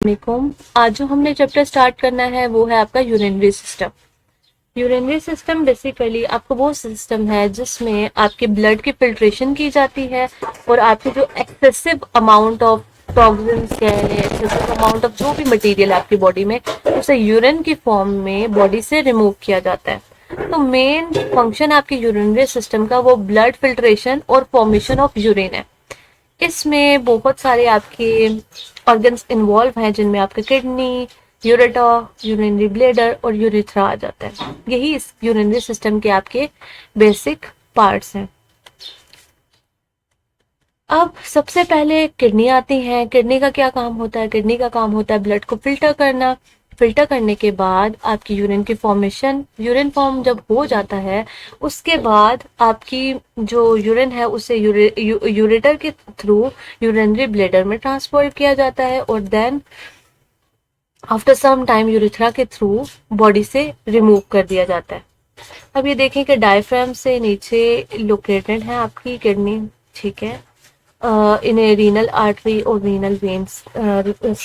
वालेकुम। आज जो हमने चैप्टर स्टार्ट करना है वो है आपका urinary system. Urinary system basically आपका वो सिस्टम है जिसमें आपके ब्लड की फिल्ट्रेशन की जाती है और आपके जो एक्सेसिव अमाउंट ऑफ टॉक्सिन्स कह लें, एक्सेसिव अमाउंट ऑफ जो भी मटेरियल आपकी बॉडी में, उसे यूरिन की फॉर्म में बॉडी से रिमूव किया जाता है। तो मेन फंक्शन आपके यूरिनरी सिस्टम का वो ब्लड फिल्ट्रेशन और फॉर्मेशन ऑफ यूरिन है। इसमें बहुत सारे आपके ऑर्गन्स इन्वॉल्व हैं जिनमें आपका किडनी, यूरेटर, यूरिनरी ब्लैडर और यूरिथ्रा आ जाता है। यही इस यूरिनरी सिस्टम के आपके बेसिक पार्ट्स हैं। अब सबसे पहले किडनी आती हैं। किडनी का क्या काम होता है? किडनी का काम होता है ब्लड को फिल्टर करना। फिल्टर करने के बाद आपकी यूरिन की फॉर्मेशन, यूरिन फॉर्म जब हो जाता है उसके बाद आपकी जो यूरिन है उसे यूरेटर के थ्रू यूरिनरी ब्लैडर में ट्रांसफर किया जाता है और then after some time urethra के थ्रू बॉडी से रिमूव कर दिया जाता है। अब ये देखें कि डायफ्राम से नीचे लोकेटेड है आपकी किडनी, ठीक है। इन्हें रीनल आर्टरी और रीनल वेन्स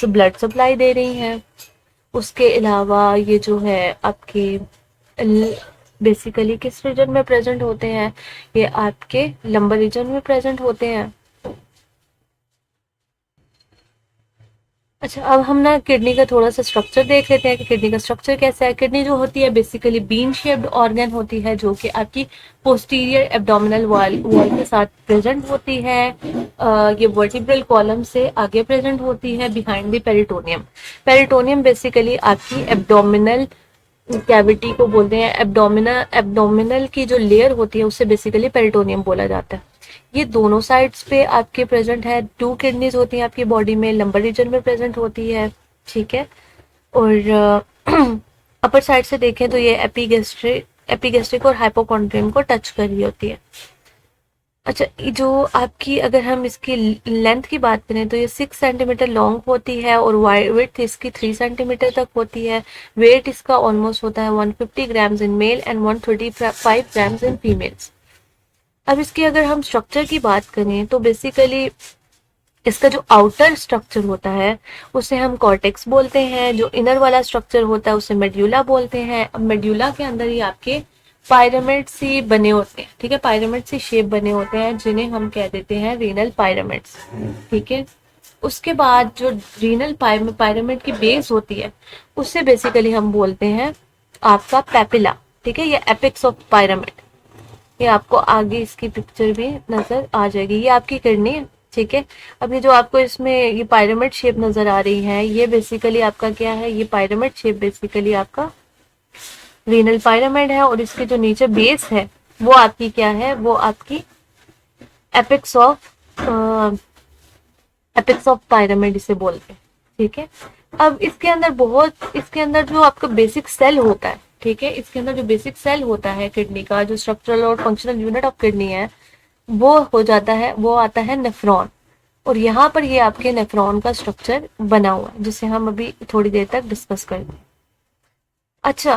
ब्लड सप्लाई दे रही हैं। उसके अलावा ये जो है आपके बेसिकली किस रीजन में प्रेजेंट होते हैं? ये आपके लंबर रीजन में प्रेजेंट होते हैं। अच्छा, अब हम ना किडनी का थोड़ा सा स्ट्रक्चर देख लेते हैं कि किडनी का स्ट्रक्चर कैसा है। किडनी जो होती है बेसिकली बीन शेप्ड ऑर्गन होती है जो कि आपकी पोस्टीरियर एब्डोमिनल वॉल के साथ प्रेजेंट होती है। ये वर्टिब्रल कॉलम से आगे प्रेजेंट होती है behind the peritoneum. Peritoneum basically आपकी एब्डोमिनल कैविटी को बोलते हैं। एब्डोमिनल की जो लेयर होती है उससे बेसिकली पेरिटोनियम बोला जाता है। ये दोनों साइड्स पे आपके प्रेजेंट है। 2 किडनीज होती हैं आपकी बॉडी में, लंबर रीजन में प्रेजेंट होती है, ठीक है। और अपर साइड से देखें तो ये एपिगेस्ट्रिक और हाइपोकॉन्ड्रियम को टच कर रही होती है। अच्छा, जो आपकी अगर हम इसकी लेंथ की बात करें तो ये 6 सेंटीमीटर लॉन्ग होती है और विड्थ इसकी 3 सेंटीमीटर तक होती है। वेट इसका ऑलमोस्ट होता है 150 grams in male and 135 grams in females. अब इसकी अगर हम स्ट्रक्चर की बात करें तो बेसिकली इसका जो आउटर स्ट्रक्चर होता है उसे हम कॉर्टेक्स बोलते हैं। जो इनर वाला स्ट्रक्चर होता है उसे मेड्यूला बोलते हैं। अब मेड्यूला के अंदर ही आपके पायरामिड सी बने होते हैं, ठीक है। पायरामिड सी शेप बने होते हैं जिन्हें हम कह देते हैं रीनल पायरामिड्स, ठीक है। उसके बाद जो रीनल पायरामिड की बेस होती है उससे बेसिकली हम बोलते हैं आपका पेपिला, ठीक है। ये एपेक्स ऑफ पायरामिड। ये आपको आगे इसकी पिक्चर भी नजर आ जाएगी। ये आपकी किडनी है, ठीक है। अब ये जो आपको इसमें ये पायरामिड शेप नजर आ रही है ये बेसिकली आपका क्या है? ये पायरामिड शेप बेसिकली आपका रीनल पायरामिड है और इसके जो नीचे बेस है वो आपकी क्या है? वो आपकी एपिक्स ऑफ पायरामिड इसे बोलते हैं, ठीक है। अब इसके अंदर जो आपका बेसिक सेल होता है, ठीक है, इसके अंदर जो बेसिक सेल होता है किडनी का, जो स्ट्रक्चरल और फंक्शनल यूनिट ऑफ किडनी है, वो आता है नेफ्रॉन। और यहाँ पर ये आपके नेफ्रॉन का स्ट्रक्चर बना हुआ है जिसे हम अभी थोड़ी देर तक डिस्कस करेंगे। अच्छा,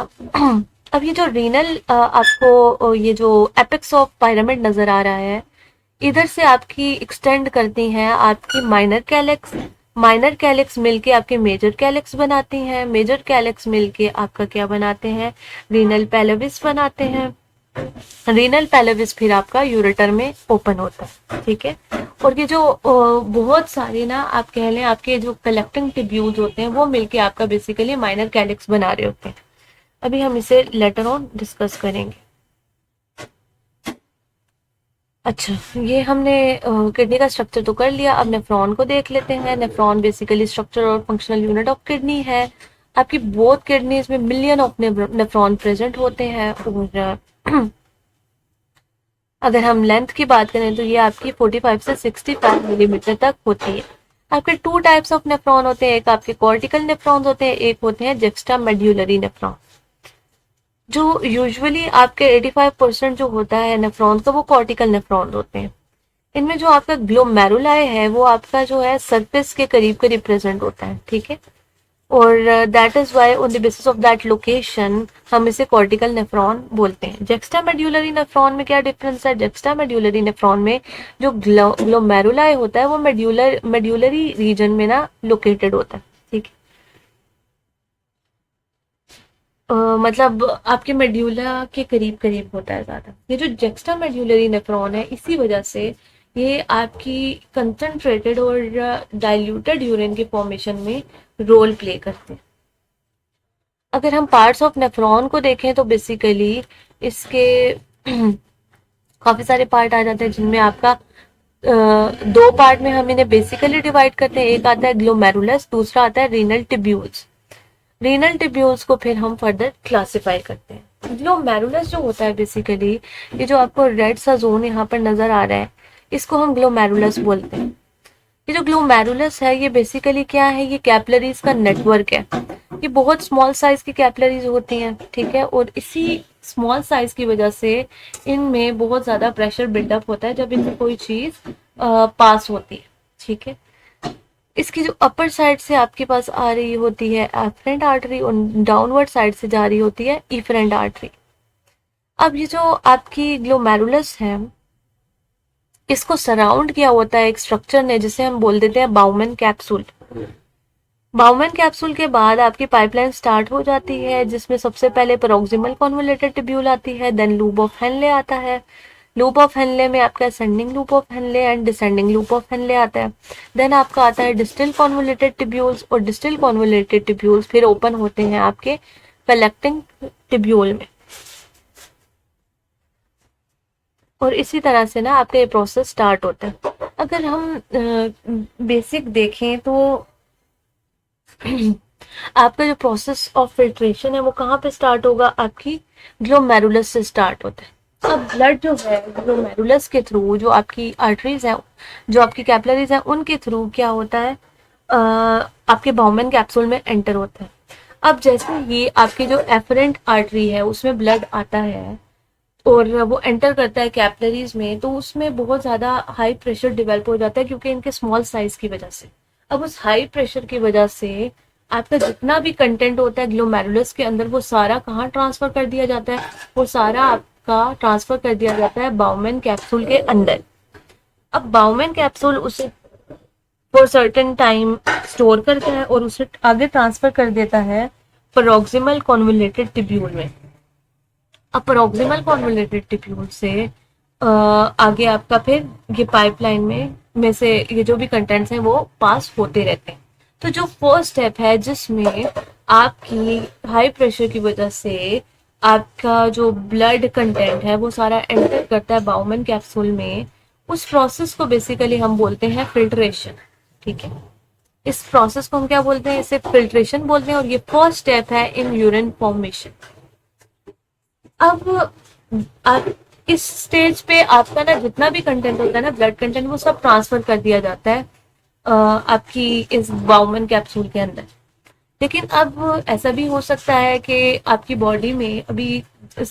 अब ये जो रीनल आपको ये जो एपेक्स ऑफ पिरामिड नजर आ रहा है, इधर से आपकी एक्सटेंड करती हैं आपकी माइनर कैलेक्स मिलके आपके मेजर कैलेक्स बनाती हैं। मेजर कैलेक्स मिलके आपका क्या बनाते हैं? रीनल पेल्विस बनाते हैं। रीनल पेल्विस फिर आपका यूरेटर में ओपन होता है, ठीक है। और ये जो बहुत सारे ना आप कह लें आपके जो कलेक्टिंग ट्यूब्यूल्स होते हैं वो मिलके आपका बेसिकली माइनर कैलेक्स बना रहे होते हैं। अभी हम इसे लेटर ऑन डिस्कस करेंगे। अच्छा, ये हमने किडनी का स्ट्रक्चर तो कर लिया। अब नेफ्रॉन को देख लेते हैं। नेफ्रॉन बेसिकली स्ट्रक्चर और फंक्शनल यूनिट ऑफ किडनी है। आपकी बोथ किडनीज में मिलियन ऑफ नेफ्रॉन प्रेजेंट होते हैं। और अगर हम लेंथ की बात करें तो ये आपकी 45 से 65 मिलीमीटर तक होती है। आपके 2 टाइप्स ऑफ नेफ्रॉन होते हैं। एक आपके कॉर्टिकल नेफ्रॉन्स होते हैं, एक होते हैं जुक्स्टा मेड्यूलरी नेफ्रॉन। जो यूजुअली आपके 85% जो होता है नेफ्रॉन का वो कॉर्टिकल नेफ्रॉन होते हैं। इनमें जो आपका ग्लोमेरुलाई है वो आपका जो है सरफेस के करीब करीब प्रेजेंट होता है, ठीक है। और that is why on the basis of that location हम इसे कॉर्टिकल नेफ्रॉन बोलते हैं। जुक्स्टा मेड्यूलरी नेफ्रॉन में क्या डिफरेंस है? जुक्स्टा मेड्यूलरी नेफ्रॉन में जो ग्लोमेरुलाई होता है वो मेड्यूलरी रीजन में ना लोकेटेड होता है, ठीक है। मतलब आपके मेड्यूला के करीब करीब होता है ज़्यादा। ये जो जेक्स्ट्रा मेड्यूलरी नेफ्रॉन है, इसी वजह से ये आपकी कंसंट्रेटेड और डाइल्यूटेड यूरिन के फॉर्मेशन में रोल प्ले करते हैं। अगर हम पार्ट्स ऑफ नेफ्रॉन को देखें तो बेसिकली इसके काफ़ी सारे पार्ट आ जाते हैं, जिनमें आपका दो पार्ट में हम इन्हें बेसिकली डिवाइड करते हैं। एक आता है ग्लोमेरुलस, दूसरा आता है रीनल टिब्यूल्स। रीनल टिब्यूल्स को फिर हम फर्दर क्लासिफाई करते हैं। ग्लोमेरुलस जो होता है बेसिकली, ये जो आपको रेड सा जोन यहाँ पर नजर आ रहा है, इसको हम ग्लोमेरुलस बोलते हैं। ये जो ग्लोमेरुलस है, ये बेसिकली क्या है, ये कैपिलरीज का नेटवर्क है। ये बहुत स्मॉल साइज की कैपिलरीज होती हैं, ठीक है, और इसी स्मॉल साइज की वजह से इनमें बहुत ज्यादा प्रेशर बिल्डअप होता है जब इनसे कोई चीज पास होती है, ठीक है। इसकी जो अपर साइड से आपके पास आ रही होती है एफरेंट आर्टरी, और डाउनवर्ड साइड से जा रही होती है इफरेंट आर्टरी। अब ये जो आपकी ग्लोमेरुलस है, इसको सराउंड किया होता है एक स्ट्रक्चर ने, जिसे हम बोल देते हैं बाउमन कैप्सूल। बाउमन कैप्सूल के बाद आपकी पाइपलाइन स्टार्ट हो जाती है, जिसमें सबसे पहले प्रोक्सिमल कॉन्वोलेटेड टिब्यूल आती है, देन लूप ऑफ हेनले आता है। लूप ऑफ हेनले में आपका ascending loop of Henle and descending loop of Henle आता है। देन आपका आता है डिस्टल कॉन्वोलेटेड टिब्यूल्स, और डिस्टल कॉन्वोलेटेड टिब्यूल्स फिर ओपन होते हैं आपके कलेक्टिंग टिब्यूल में। और इसी तरह से ना आपका ये प्रोसेस स्टार्ट होता है। अगर हम बेसिक देखें तो आपका जो प्रोसेस ऑफ फिल्ट्रेशन है वो कहाँ पे स्टार्ट होगा, आपकी ग्लोमेरुलस से स्टार्ट होता है। अब ब्लड जो है ग्लोमेरुलस के थ्रू, जो आपकी आर्टरीज है, जो आपकी कैपिलरीज है, उनके थ्रू क्या होता है, आपके बाउमन कैप्सूल में एंटर होता है। अब जैसे ही आपकी जो एफरेंट आर्टरी है उसमें ब्लड आता है और वो एंटर करता है कैपिलरीज में, तो उसमें बहुत ज़्यादा हाई प्रेशर डेवलप हो जाता है, क्योंकि इनके स्मॉल साइज की वजह से। अब उस हाई प्रेशर की वजह से आपका जितना भी कंटेंट होता है ग्लोमेरुलस के अंदर, वो सारा कहाँ ट्रांसफर कर दिया जाता है, वो सारा आपका ट्रांसफर कर दिया जाता है बाउमन कैप्सूल के अंदर। अब बाउमन कैप्सूल उसे फॉर सर्टेन टाइम स्टोर करता है और उसे आगे ट्रांसफर कर देता है प्रोक्सिमल कॉन्वोलेटेड टिब्यूल में। अब प्रोक्सिमल कॉन्वोलेटेड टिब्यूल से आगे आपका फिर ये पाइपलाइन में से ये जो भी कंटेंट्स हैं वो पास होते रहते हैं। तो जो फर्स्ट स्टेप है, जिसमें आपकी हाई प्रेशर की वजह से आपका जो ब्लड कंटेंट है वो सारा एंटर करता है बाउमन कैप्सूल में, उस प्रोसेस को बेसिकली हम बोलते हैं फिल्ट्रेशन, ठीक है। इस प्रोसेस को हम क्या बोलते हैं, इसे फिल्ट्रेशन बोलते हैं, और ये फर्स्ट स्टेप है इन यूरिन फॉर्मेशन। अब आप इस स्टेज पे आपका ना जितना भी कंटेंट होता है ना, ब्लड कंटेंट, वो सब ट्रांसफर कर दिया जाता है आपकी इस बाउमन कैप्सूल के अंदर। लेकिन अब ऐसा भी हो सकता है कि आपकी बॉडी में अभी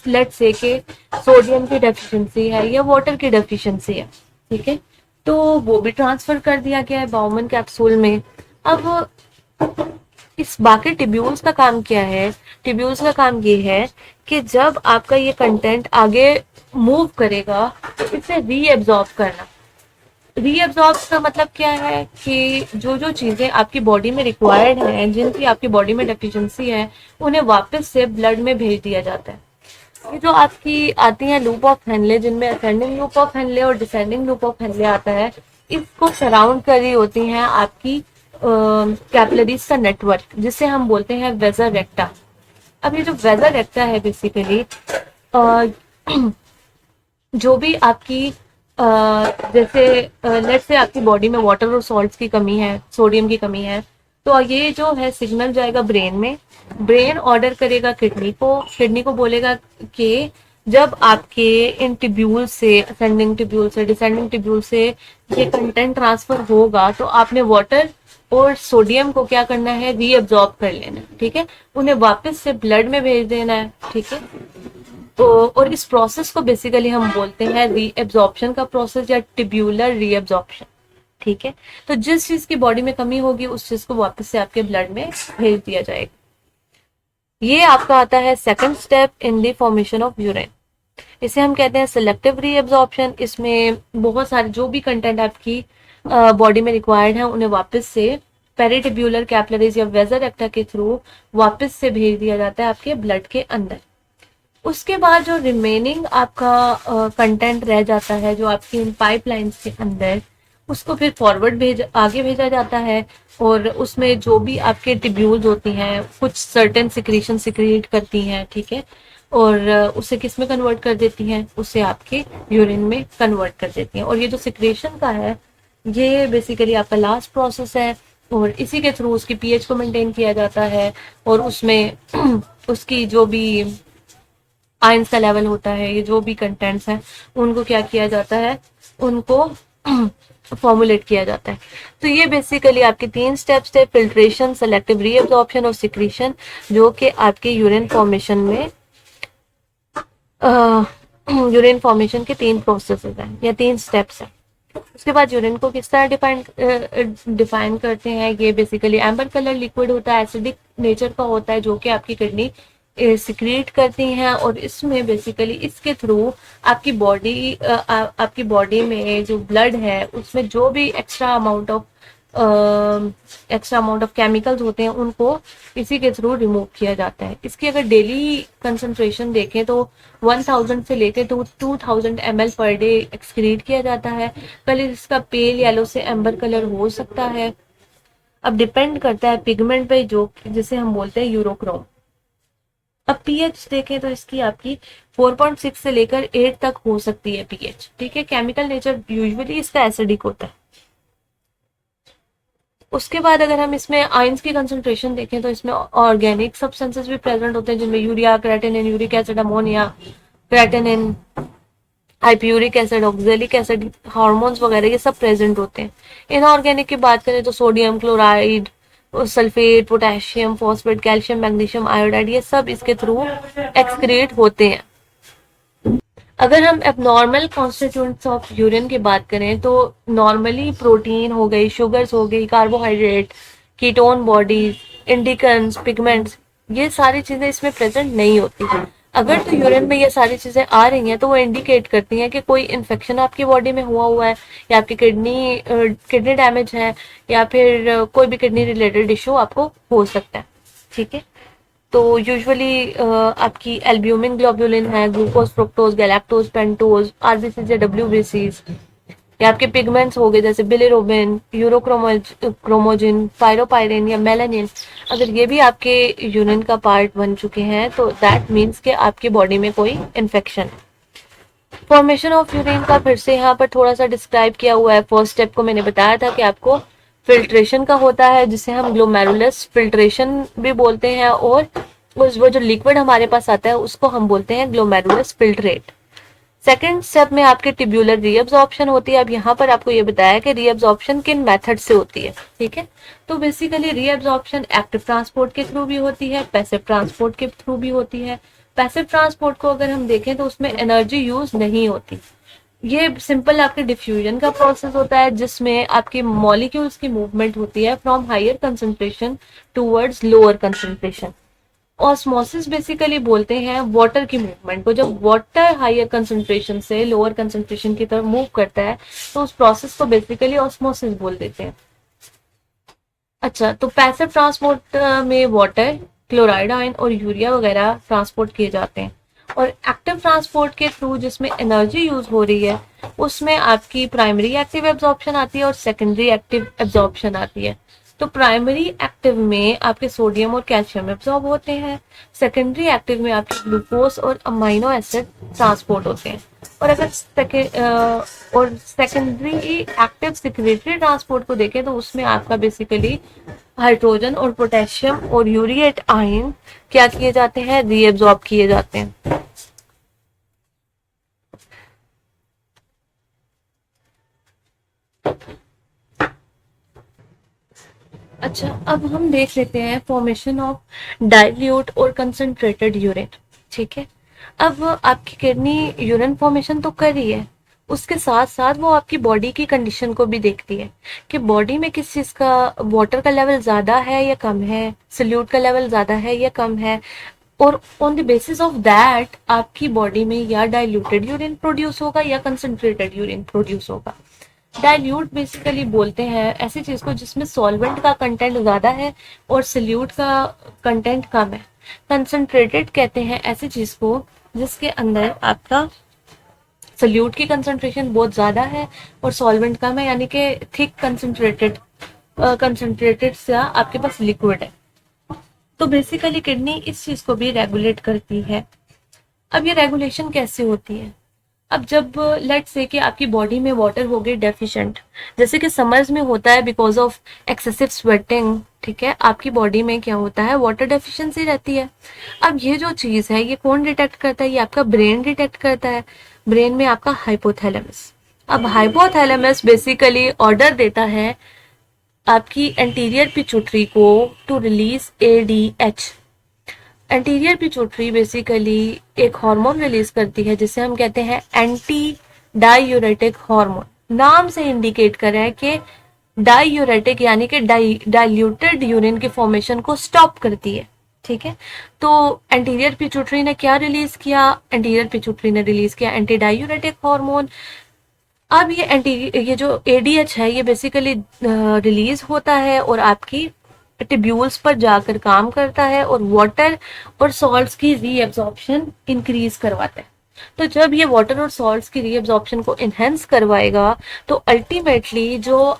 लेट्स से के सोडियम की डेफिशिएंसी है या वाटर की डेफिशिएंसी है, ठीक है, तो वो भी ट्रांसफर कर दिया गया है बाउमन कैप्सूल में। अब इस बाकी टिब्यूल्स का काम क्या है, टिब्यूल्स का काम ये है कि जब आपका ये कंटेंट आगे मूव करेगा, इसे रीएब्जॉर्ब करना। रीएब्जॉर्ब का मतलब क्या है कि जो जो चीजें आपकी बॉडी में रिक्वायर्ड हैं, जिनकी आपकी बॉडी में डेफिशिएंसी है, उन्हें वापस से ब्लड में भेज दिया जाता है। ये जो आपकी आती हैं लूप ऑफ हेनले, जिनमें असेंडिंग लूप ऑफ हेनले और डिसेंडिंग लूप ऑफ हेनले आता है, इसको सराउंड कर रही होती हैं आपकी कैपिलरीज का नेटवर्क, जिसे हम बोलते हैं वेजर रेक्टा। अब ये जो वेजर रेक्टा है बेसिकली जो भी आपकी जैसे लेट्स से आपकी बॉडी में वाटर और सॉल्ट्स की कमी है, सोडियम की कमी है, तो ये जो है सिग्नल जाएगा ब्रेन में। ब्रेन ऑर्डर करेगा किडनी को, किडनी को बोलेगा कि जब आपके इन टिब्यूल से, असेंडिंग टिब्यूल से, डिसेंडिंग टिब्यूल से ये कंटेंट ट्रांसफर होगा, तो आपने वाटर और सोडियम को क्या करना है, रीअब्जॉर्ब कर लेना है, ठीक है, उन्हें वापस से ब्लड में भेज देना है, ठीक है। तो और इस प्रोसेस को बेसिकली हम बोलते हैं रीएब्जॉर्प्शन का प्रोसेस या टिब्यूलर रीएब्जॉर्प्शन, ठीक है। तो जिस चीज की बॉडी में कमी होगी उस चीज को वापस से आपके ब्लड में भेज दिया जाएगा। ये आपका आता है second step in the formation of urine. इसे हम कहते हैं सिलेक्टिव रीएब्जॉर्प्शन। इसमें बहुत सारे जो भी कंटेंट आपकी बॉडी में रिक्वायर्ड है उन्हें वापस से पेरिटिब्यूलर कैपिलरीज या वेजर रेक्टा के थ्रू वापस से भेज दिया जाता है आपके ब्लड के अंदर। उसके बाद जो रिमेनिंग आपका कंटेंट रह जाता है जो आपकी इन पाइपलाइंस के अंदर, उसको फिर फॉरवर्ड आगे भेजा जाता है, और उसमें जो भी आपके टिब्यूल्स होती हैं कुछ सर्टेन सिक्रीशन सिक्रीट करती हैं, ठीक है, और उसे किस में कन्वर्ट कर देती हैं, उसे आपके यूरिन में कन्वर्ट कर देती हैं। और ये जो सिक्रेशन का है ये बेसिकली आपका लास्ट प्रोसेस है, और इसी के थ्रू उसकी पीएच को मेंटेन किया जाता है, और उसमें उसकी जो भी आयंस का लेवल होता है, ये जो भी कंटेंट्स हैं उनको क्या किया जाता है, उनको फॉर्मुलेट किया जाता है। तो ये बेसिकली आपके 3 स्टेप्स थे, फिल्ट्रेशन, सेलेक्टिव रीअब्जॉर्प्शन और सिक्रीशन, जो कि आपके यूरिन फॉर्मेशन में यूरिन फॉर्मेशन के 3 प्रोसेसेस हैं या 3 स्टेप्स हैं। उसके बाद यूरिन को किस तरह डिफाइन करते हैं, ये बेसिकली एम्बर कलर लिक्विड होता है, एसिडिक नेचर का होता है, जो कि आपकी किडनी सिक्रीट करती हैं, और इसमें बेसिकली इसके थ्रू आपकी बॉडी में जो ब्लड है उसमें जो भी एक्स्ट्रा अमाउंट ऑफ केमिकल्स होते हैं उनको इसी के थ्रू रिमूव किया जाता है। इसकी अगर डेली कंसंट्रेशन देखें तो 1000 से लेकर तो 2000 ml पर डे एक्सक्रीट किया जाता है। कलर इसका पेल येलो से एम्बर कलर हो सकता है, अब डिपेंड करता है पिगमेंट पे, जो जिसे हम बोलते हैं यूरोक्रोम। अब पीएच देखें तो इसकी आपकी 4.6 से लेकर 8 तक हो सकती है पीएच, ठीक है। केमिकल नेचर यूजुअली इसका एसिडिक होता है। उसके बाद अगर हम इसमें आयंस की कंसंट्रेशन देखें तो इसमें ऑर्गेनिक सब्सटेंसेस भी प्रेजेंट होते हैं, जिनमें urea, creatinine, uric acid, ammonia, creatinine, hippuric acid, oxalic acid, hormones वगैरह ये सब प्रेजेंट होते हैं। इनऑर्गेनिक की बात करें तो sodium chloride, sulphate, potassium, phosphate, calcium, magnesium, iodide, ये सब इसके थ्रू एक्सक्रीट होते हैं। अगर हम एबनॉर्मल कॉन्स्टिट्यूएंट्स ऑफ यूरिन की बात करें तो नॉर्मली प्रोटीन हो गई, शुगर्स हो गई, कार्बोहाइड्रेट, कीटोन बॉडीज, इंडिकन्स, पिगमेंट्स, ये सारी चीजें इसमें प्रेजेंट नहीं होती। अगर तो यूरिन में ये सारी चीजें आ रही हैं तो वो इंडिकेट करती हैं कि कोई इन्फेक्शन आपकी बॉडी में हुआ है, या आपकी किडनी डैमेज है, या फिर कोई भी किडनी रिलेटेड इशू आपको हो सकता है, ठीक है। तो यूजुअली आपकी एल्ब्यूमिन ग्लोबुलिन है, glucose, fructose, galactose, pentose, RBCs या डब्ल्यूबीसीज, या आपके पिगमेंट्स हो गए जैसे बिलिरुबिन, यूरोक्रोमोजिन, पायरोपायरिन या मेलानिन, अगर ये भी आपके यूरिन का पार्ट बन चुके हैं तो दैट मीन्स कि आपकी बॉडी में कोई इन्फेक्शन है। फॉर्मेशन ऑफ यूरिन का फिर से यहाँ पर थोड़ा सा डिस्क्राइब किया हुआ है। फर्स्ट स्टेप को मैंने बताया था कि आपको फिल्ट्रेशन का होता है, जिसे हम ग्लोमेरुलस फिल्ट्रेशन भी बोलते हैं, और वो जो लिक्विड हमारे पास आता है उसको हम बोलते हैं ग्लोमेरुलस फिल्ट्रेट। सेकेंड स्टेप में आपके टिब्यूलर रीअब्जॉर्प्शन होती है। अब यहाँ पर आपको ये बताया कि रीअब्जॉर्प्शन किन मेथड से होती है, ठीक है। तो बेसिकली रीअब्जॉर्प्शन एक्टिव ट्रांसपोर्ट के थ्रू भी होती है, पैसिव ट्रांसपोर्ट के थ्रू भी होती है। पैसिव ट्रांसपोर्ट को अगर हम देखें तो उसमें एनर्जी यूज नहीं होती, ये सिंपल आपके डिफ्यूजन का प्रोसेस होता है, जिसमें आपके मॉलिक्यूल्स की मूवमेंट होती है from higher concentration towards lower concentration. Osmosis basically बोलते हैं वाटर की मूवमेंट को। जब वाटर हायर कंसंट्रेशन से लोअर कंसंट्रेशन की तरफ मूव करता है तो उस प्रोसेस को बेसिकली ऑस्मोसिस बोल देते हैं। अच्छा, तो पैसिव ट्रांसपोर्ट में वाटर, क्लोराइड आयन और यूरिया वगैरह ट्रांसपोर्ट किए जाते हैं, और एक्टिव ट्रांसपोर्ट के थ्रू जिसमें एनर्जी यूज हो रही है उसमें आपकी प्राइमरी एक्टिव एब्जॉर्प्शन आती है और सेकेंडरी एक्टिव एब्जॉर्प्शन आती है। तो प्राइमरी एक्टिव में आपके सोडियम और कैल्शियम एब्जॉर्ब होते हैं, सेकेंडरी एक्टिव में आपके ग्लूकोज और अमाइनो एसिड ट्रांसपोर्ट होते हैं। और अगर सेकेंडरी एक्टिव सिक्रेटरी ट्रांसपोर्ट को देखें तो उसमें आपका बेसिकली हाइड्रोजन और पोटेशियम और यूरिएट आयन क्या किए जाते हैं, रीएब्जॉर्ब किए जाते हैं। अच्छा, अब हम देख लेते हैं फॉर्मेशन ऑफ डाइल्यूट और कंसंट्रेटेड यूरिन, ठीक है। अब आपकी किडनी यूरिन फॉर्मेशन तो कर रही है, उसके साथ साथ वो आपकी बॉडी की कंडीशन को भी देखती है कि बॉडी में किस चीज का वाटर का लेवल ज्यादा है या कम है, सल्यूट का लेवल ज्यादा है या कम है, और on the basis of that आपकी बॉडी में या डाइल्यूटेड यूरिन प्रोड्यूस होगा या कंसंट्रेटेड यूरिन प्रोड्यूस होगा। डाइल्यूट बेसिकली बोलते हैं ऐसी चीज को जिसमें सॉल्वेंट का कंटेंट ज्यादा है और सल्यूट का कंटेंट कम है। कंसंट्रेटेड कहते हैं ऐसी चीज को जिसके अंदर आपका सल्यूट की कंसंट्रेशन बहुत ज्यादा है और सॉल्वेंट कम है, यानी कि थिक कंसंट्रेटेड से आपके पास लिक्विड है। तो बेसिकली किडनी इस चीज को भी रेगुलेट करती है। अब ये रेगुलेशन कैसे होती है? अब जब लेट्स से कि आपकी बॉडी में वाटर हो गई डेफिशिएंट, जैसे कि समर्स में होता है बिकॉज ऑफ एक्सेसिव स्वेटिंग, ठीक है, आपकी बॉडी में क्या होता है, वाटर डेफिशिएंसी रहती है। अब ये जो चीज है ये कौन डिटेक्ट करता है? ये आपका ब्रेन डिटेक्ट करता है। ब्रेन में आपका हाइपोथैलेमस। अब हाइपोथैलेमस बेसिकली ऑर्डर देता है आपकी एंटीरियर पिट्यूटरी को to release ADH. Anterior pituitary basically एक हार्मोन रिलीज करती है जिसे हम कहते हैं एंटी डायूरेटिक हार्मोन। नाम से इंडिकेट कर रहा है कि डायूरेटिक यानी कि डाइल्यूटेड यूरिन की फॉर्मेशन को स्टॉप करती है, ठीक है। तो एंटीरियर पिट्यूटरी ने क्या रिलीज किया? एंटीरियर पिट्यूटरी ने रिलीज किया एंटी डायूरेटिक हार्मोन। अब ये जो एडीएच है ये बेसिकली रिलीज होता है और आपकी टिब्यूल्स पर जाकर काम करता है और वाटर और सॉल्ट्स की रीएब्जॉर्प्शन इंक्रीज करवाता है। तो जब ये वाटर और सॉल्ट्स की रीएब्जॉर्प्शन को इनहेंस करवाएगा तो अल्टीमेटली जो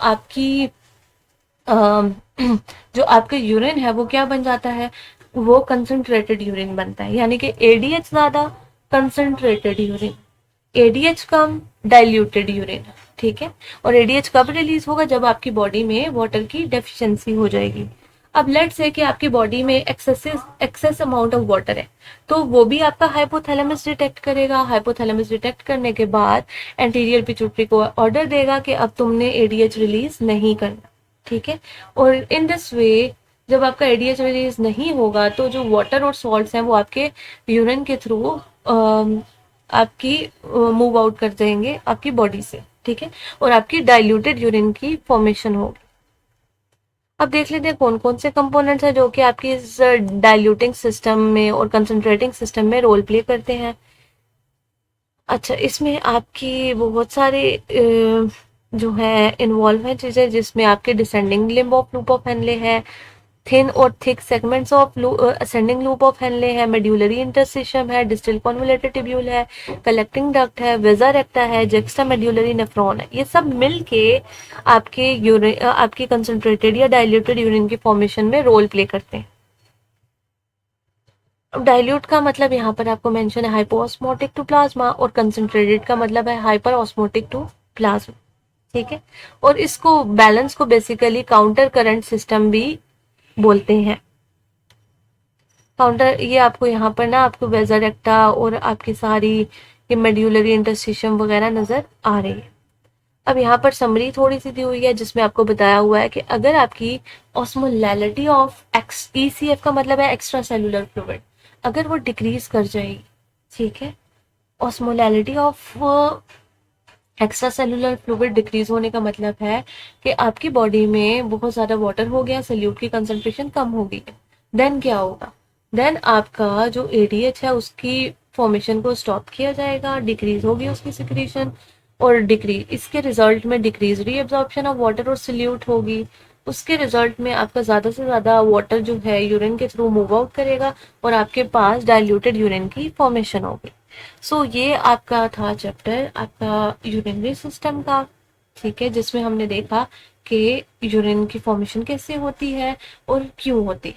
आपका यूरिन है वो क्या बन जाता है? वो कंसंट्रेटेड यूरिन बनता है, यानी कि एडीएच ज्यादा, कंसंट्रेटेड यूरिन। एडीएच कम, डाइल्यूटेड यूरिन, ठीक है। और एडीएच कब रिलीज होगा? जब आपकी बॉडी में वाटर की डेफिशिएंसी हो जाएगी। अब लेट्स से कि आपकी बॉडी में एक्सेस अमाउंट ऑफ वाटर है, तो वो भी आपका हाइपोथैलेमस डिटेक्ट करेगा। हाइपोथैलेमस डिटेक्ट करने के बाद एंटीरियर पिट्यूटरी को ऑर्डर देगा कि अब तुमने एडीएच रिलीज नहीं करना, ठीक है। और इन दिस वे जब आपका एडीएच रिलीज नहीं होगा तो जो वाटर और सॉल्ट्स हैं वो आपके यूरिन के थ्रू आपकी मूव आउट कर जाएंगे आपकी बॉडी से, ठीक है, और आपकी डाइल्यूटेड यूरिन की फॉर्मेशन होगी। अब देख लेते हैं कौन कौन से कंपोनेंट्स हैं जो कि आपकी इस डाइल्यूटिंग सिस्टम में और कंसंट्रेटिंग सिस्टम में रोल प्ले करते हैं। अच्छा, इसमें आपकी बहुत सारे जो है इन्वॉल्व हैं चीजें, जिसमें आपके descending limb of loop of Henle है, थिन और thick segments of ascending loop of Henle है, मेड्यूलरी इंटरस्टिशियम है, डिस्टल कॉन्वोलेटेड ट्यूब्यूल है, कलेक्टिंग डक्ट है, वेजा रेक्टा है, जेक्स्ट्रा मेड्यूलरी नेफ्रॉन है। ये सब मिलके आपकी कंसंट्रेटेड या डाइल्यूटेड यूरिन की फॉर्मेशन में रोल प्ले करते हैं। अब डाइल्यूट का मतलब यहाँ पर आपको मेंशन है हाइपो ऑस्मोटिक टू प्लाज्मा, और कंसंट्रेटेड का मतलब है हाइपर ऑस्मोटिक टू प्लाज्मा, ठीक है। और इसको बैलेंस को बेसिकली काउंटर करंट सिस्टम भी बोलते हैं। काउंटर, ये आपको यहाँ पर ना आपको वेजा रेक्टा और आपकी सारी ये मेड्यूलरी इंटरस्टिशियम वगैरह नजर आ रही है। अब यहाँ पर समरी थोड़ी सी दी हुई है जिसमें आपको बताया हुआ है कि अगर आपकी ऑस्मोलैलिटी ऑफ ईसीएफ का मतलब है एक्स्ट्रा सेलुलर फ्लूइड, अगर वो डिक्रीज कर जाएगी, ठीक है, osmolality of extra cellular fluid decrease होने का मतलब है कि आपकी बॉडी में बहुत ज्यादा वाटर हो गया, सल्यूट की कंसंट्रेशन कम हो गई है। देन क्या होगा? देन आपका जो एडीएच है उसकी फॉर्मेशन को स्टॉप किया जाएगा, डिक्रीज होगी उसकी सिक्रीशन, और डिक्रीज इसके रिजल्ट में डिक्रीज रीअब्जॉर्प्शन ऑफ वाटर और सल्यूट होगी। उसके रिजल्ट में आपका ज्यादा से ज्यादा वाटर जो है यूरिन के थ्रू मूव आउट करेगा और आपके पास डाइल्यूटेड यूरिन की फॉर्मेशन होगी। सो ये आपका था चैप्टर आपका यूरिनरी सिस्टम का, ठीक है, जिसमें हमने देखा कि यूरिन की फॉर्मेशन कैसे होती है और क्यों होती है।